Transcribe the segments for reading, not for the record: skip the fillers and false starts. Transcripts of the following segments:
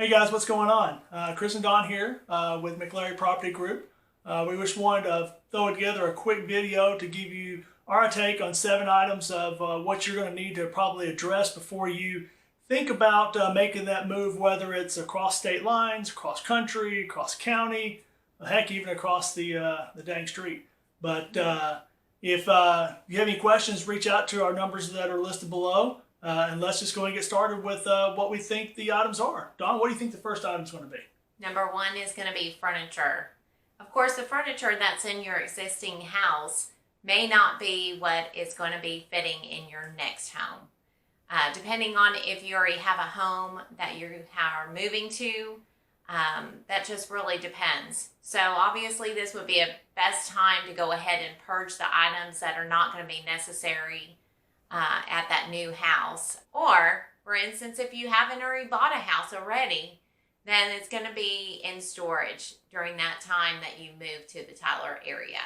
Hey guys, what's going on? Chris and Don here with McLarry Property Group. We just wanted to throw together a quick video to give you our take on 7 items of what you're going to need to probably address before you think about making that move, whether it's across state lines, across country, across county, heck, even across the dang street. But if you have any questions, reach out to our numbers that are listed below. And let's just go and get started with what we think the items are. Don, what do you think the first item is going to be? Number 1 is going to be furniture. Of course, the furniture that's in your existing house may not be what is going to be fitting in your next home. Depending on if you already have a home that you are moving to, that just really depends. So obviously this would be a best time to go ahead and purge the items that are not going to be necessary at that new house. Or, for instance, if you haven't already bought a house already, then it's going to be in storage during that time that you move to the Tyler area.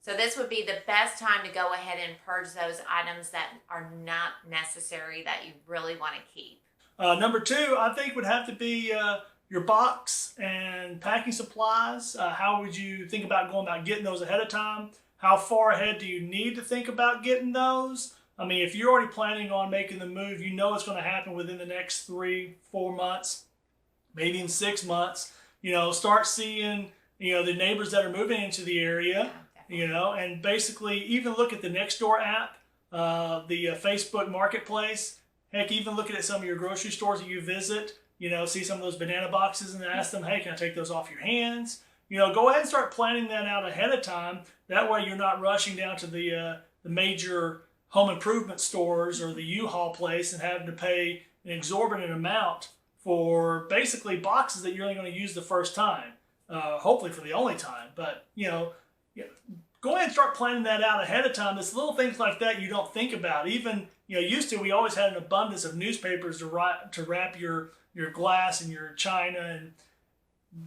So this would be the best time to go ahead and purge those items that are not necessary that you really want to keep. Number 2, I think would have to be your box and packing supplies. How would you think about going about getting those ahead of time? How far ahead do you need to think about getting those? I mean, if you're already planning on making the move, you know it's going to happen within the next 3-4 months, maybe in 6 months. Start seeing, the neighbors that are moving into the area, and basically even look at the Nextdoor app, the Facebook Marketplace. Heck, even looking at some of your grocery stores that you visit, see some of those banana boxes and ask them, hey, can I take those off your hands? Go ahead and start planning that out ahead of time. That way you're not rushing down to the major home improvement stores or the U-Haul place and having to pay an exorbitant amount for basically boxes that you're only going to use the first time, hopefully for the only time. But, go ahead and start planning that out ahead of time. It's little things like that you don't think about. Even, used to, we always had an abundance of newspapers to wrap your glass and your china, and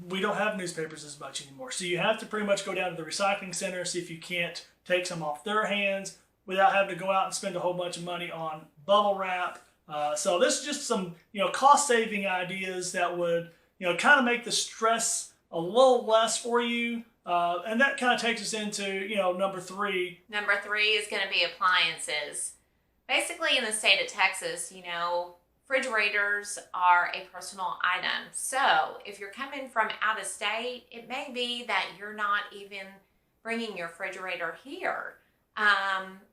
we don't have newspapers as much anymore. So you have to pretty much go down to the recycling center, see if you can't take some off their hands without having to go out and spend a whole bunch of money on bubble wrap. So this is just some, cost-saving ideas that would, kind of make the stress a little less for you. And that kind of takes us into, number 3. Number 3 is going to be appliances. Basically, in the state of Texas, refrigerators are a personal item. So if you're coming from out of state, it may be that you're not even bringing your refrigerator here.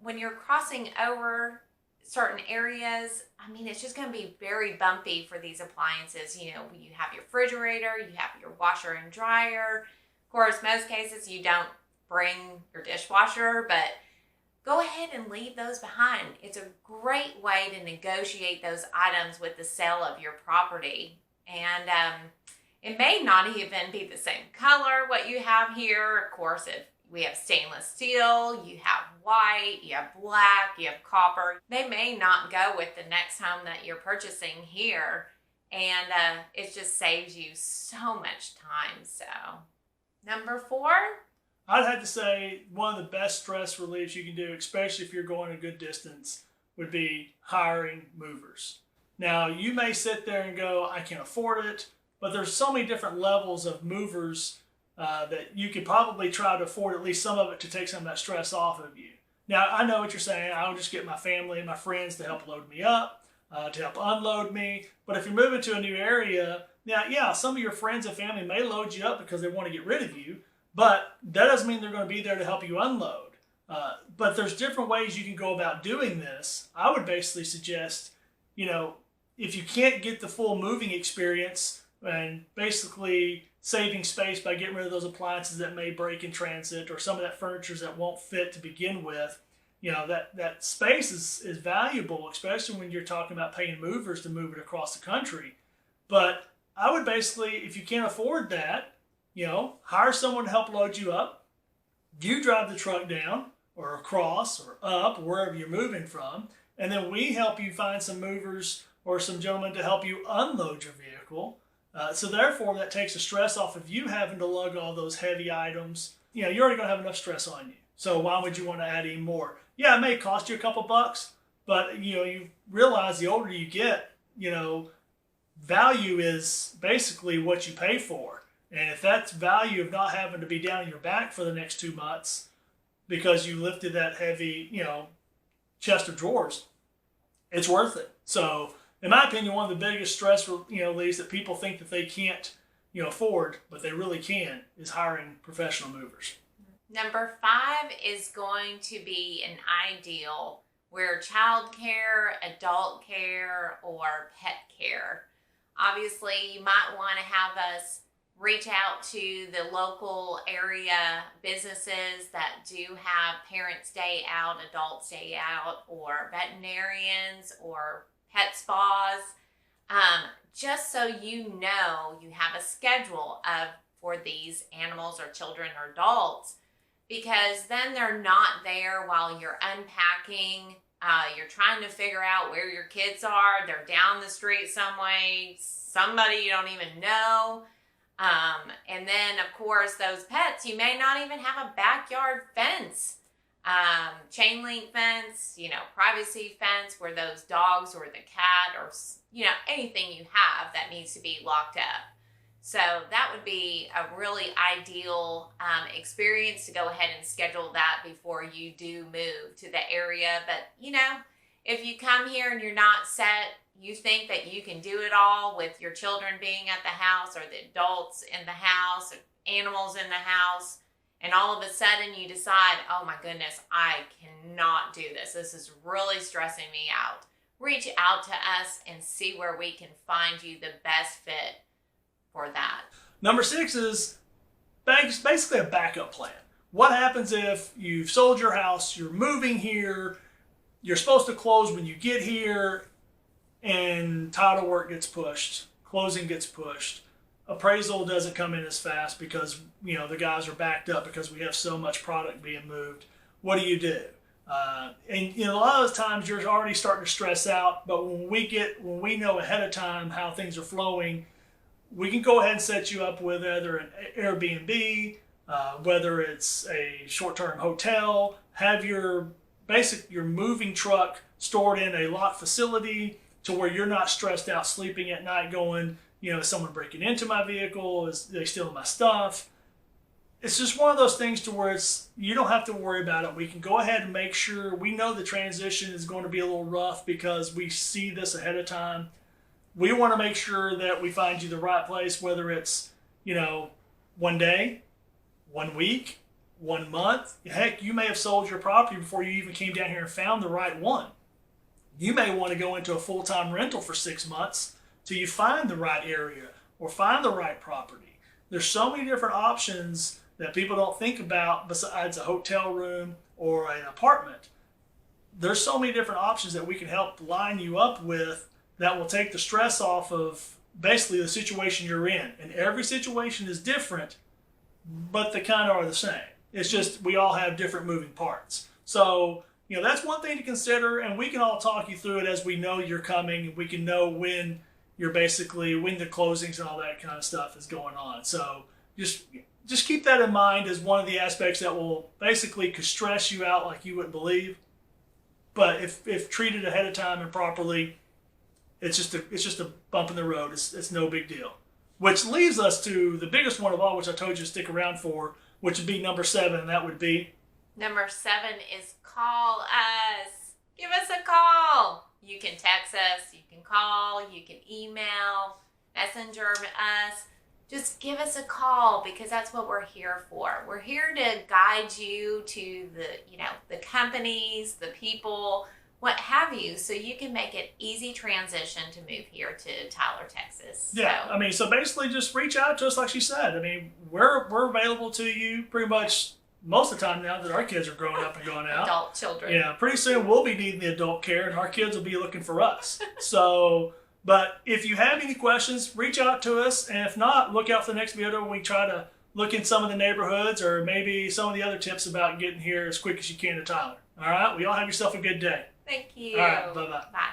When you're crossing over certain areas, it's just going to be very bumpy for these appliances. You have your refrigerator, you have your washer and dryer. Of course, most cases you don't bring your dishwasher, but go ahead and leave those behind. It's a great way to negotiate those items with the sale of your property. And it may not even be the same color what you have here. Of course, if we have stainless steel, you have white, you have black, you have copper. They may not go with the next home that you're purchasing here. And it just saves you so much time. So, number 4. I'd have to say one of the best stress reliefs you can do, especially if you're going a good distance, would be hiring movers. Now, you may sit there and go, I can't afford it, but there's so many different levels of movers that you could probably try to afford at least some of it to take some of that stress off of you. Now, I know what you're saying. I'll just get my family and my friends to help load me up, to help unload me. But if you're moving to a new area, yeah, some of your friends and family may load you up because they want to get rid of you, but that doesn't mean they're going to be there to help you unload. But there's different ways you can go about doing this. I would basically suggest, if you can't get the full moving experience and basically saving space by getting rid of those appliances that may break in transit or some of that furniture that won't fit to begin with, that space is valuable, especially when you're talking about paying movers to move it across the country. But I would basically, if you can't afford that, hire someone to help load you up. You drive the truck down or across or up, wherever you're moving from, and then we help you find some movers or some gentlemen to help you unload your vehicle. So therefore, that takes the stress off of you having to lug all those heavy items. You're already going to have enough stress on you. So why would you want to add any more? Yeah, it may cost you a couple bucks, but you realize the older you get, value is basically what you pay for. And if that's value of not having to be down on your back for the next 2 months because you lifted that heavy, chest of drawers, it's worth it. So, in my opinion, one of the biggest stress, leads that people think that they can't, afford, but they really can, is hiring professional movers. Number 5 is going to be an ideal where child care, adult care, or pet care. Obviously, you might want to have us reach out to the local area businesses that do have parents' day out, adults' day out, or veterinarians or pet spas, just so you know you have a schedule for these animals or children or adults, because then they're not there while you're unpacking. You're trying to figure out where your kids are. They're down the street some way, somebody you don't even know. And then, of course, those pets, you may not even have a backyard fence, chain link fence, privacy fence where those dogs or the cat or, anything you have that needs to be locked up. So that would be a really ideal experience to go ahead and schedule that before you do move to the area. But, if you come here and you're not set, you think that you can do it all with your children being at the house or the adults in the house, or animals in the house, and all of a sudden you decide, oh my goodness, I cannot do this. This is really stressing me out. Reach out to us and see where we can find you the best fit for that. Number 6 is basically a backup plan. What happens if you've sold your house, you're moving here, you're supposed to close when you get here, and title work gets pushed, closing gets pushed, appraisal doesn't come in as fast because the guys are backed up because we have so much product being moved. What do you do? And a lot of those times you're already starting to stress out, but when we know ahead of time how things are flowing, we can go ahead and set you up with either an Airbnb, whether it's a short-term hotel, have your moving truck stored in a locked facility to where you're not stressed out sleeping at night going, is someone breaking into my vehicle? Is they stealing my stuff? It's just one of those things to where you don't have to worry about it. We can go ahead and make sure we know the transition is going to be a little rough because we see this ahead of time. We want to make sure that we find you the right place, whether it's, 1 day, 1 week, 1 month. Heck, you may have sold your property before you even came down here and found the right one. You may want to go into a full-time rental for 6 months till you find the right area or find the right property. There's so many different options that people don't think about besides a hotel room or an apartment. There's so many different options that we can help line you up with that will take the stress off of basically the situation you're in. And every situation is different, but they kind of are the same. It's just we all have different moving parts. So, that's one thing to consider, and we can all talk you through it as we know you're coming, and we can know when when the closings and all that kind of stuff is going on. So just keep that in mind as one of the aspects that will basically could stress you out like you wouldn't believe. But if treated ahead of time and properly, it's just a bump in the road. It's no big deal. Which leads us to the biggest one of all, which I told you to stick around for, which would be number 7, and that would be? Number 7 is call us. Give us a call. You can text us, you can call, you can email, messenger us. Just give us a call because that's what we're here for. We're here to guide you to the companies, the people, what have you, so you can make it easy transition to move here to Tyler, Texas. Yeah, so basically just reach out to us like she said. We're available to you pretty much most of the time now that our kids are growing up and going out. Adult children. Yeah, pretty soon we'll be needing the adult care and our kids will be looking for us. So, but if you have any questions, reach out to us. And if not, look out for the next video when we try to look in some of the neighborhoods or maybe some of the other tips about getting here as quick as you can to Tyler. All right? Well, y'all have yourself a good day. Thank you. All right, bye-bye. Bye.